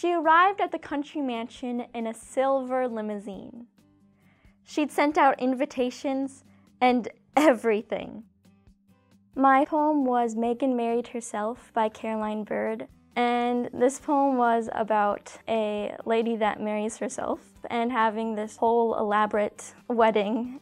She arrived at the country mansion in a silver limousine. She'd sent out invitations and everything. My poem was Megan Married Herself by Caroline Bird, and this poem was about a lady that marries herself and having this whole elaborate wedding.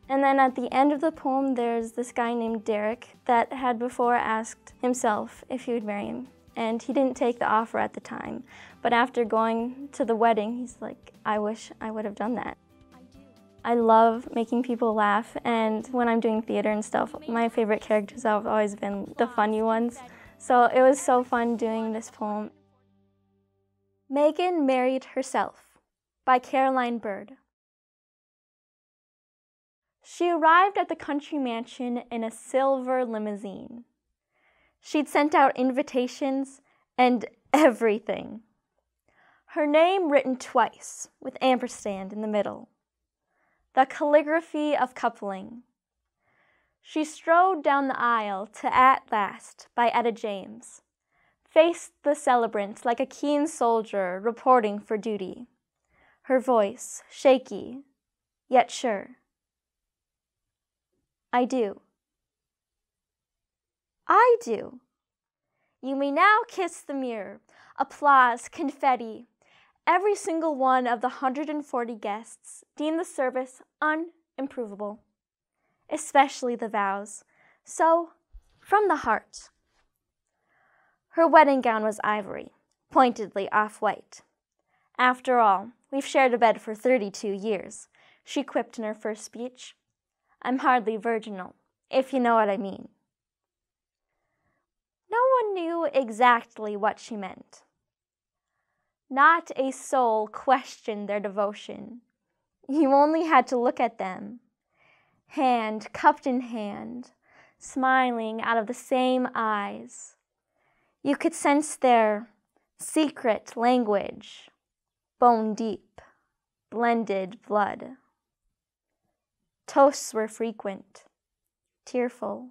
And then at the end of the poem, there's this guy named Derek that had before asked himself if he would marry him. And he didn't take the offer at the time. But after going to the wedding, he's like, I wish I would have done that. I love making people laugh, and when I'm doing theater and stuff, my favorite characters have always been the funny ones. So it was so fun doing this poem. Megan Married Herself by Caroline Bird. She arrived at the country mansion in a silver limousine. She'd sent out invitations and everything. Her name written twice with ampersand in the middle. The calligraphy of coupling. She strode down the aisle to At Last by Etta James, faced the celebrant like a keen soldier reporting for duty, her voice shaky, yet sure. I do. I do. You may now kiss the mirror. Applause, confetti. Every single one of the 140 guests deemed the service unimprovable, especially the vows. So, from the heart. Her wedding gown was ivory, pointedly off-white. After all, we've shared a bed for 32 years, she quipped in her first speech. I'm hardly virginal, if you know what I mean. No one knew exactly what she meant. Not a soul questioned their devotion. You only had to look at them, hand cupped in hand, smiling out of the same eyes. You could sense their secret language, bone deep, blended blood. Toasts were frequent, tearful.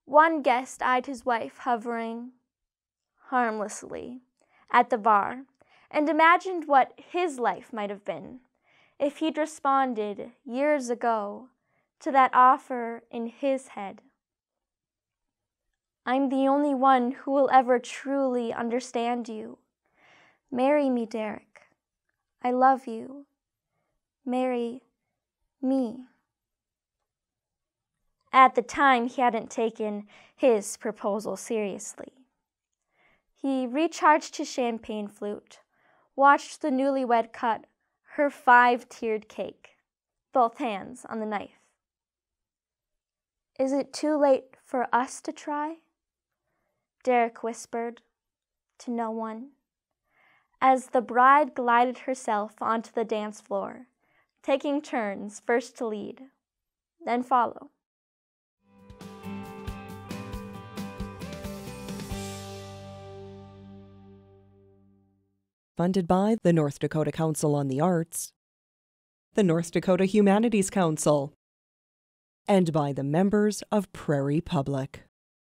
One guest eyed his wife hovering harmlessly at the bar and imagined what his life might have been if he'd responded years ago to that offer in his head. I'm the only one who will ever truly understand you. Marry me, Derek. I love you. Marry me. At the time, he hadn't taken his proposal seriously. He recharged his champagne flute, watched the newlywed cut her 5-tiered cake, both hands on the knife. Is it too late for us to try? Derek whispered to no one, as the bride glided herself onto the dance floor, taking turns first to lead, then follow. Funded by the North Dakota Council on the Arts, the North Dakota Humanities Council, and by the members of Prairie Public.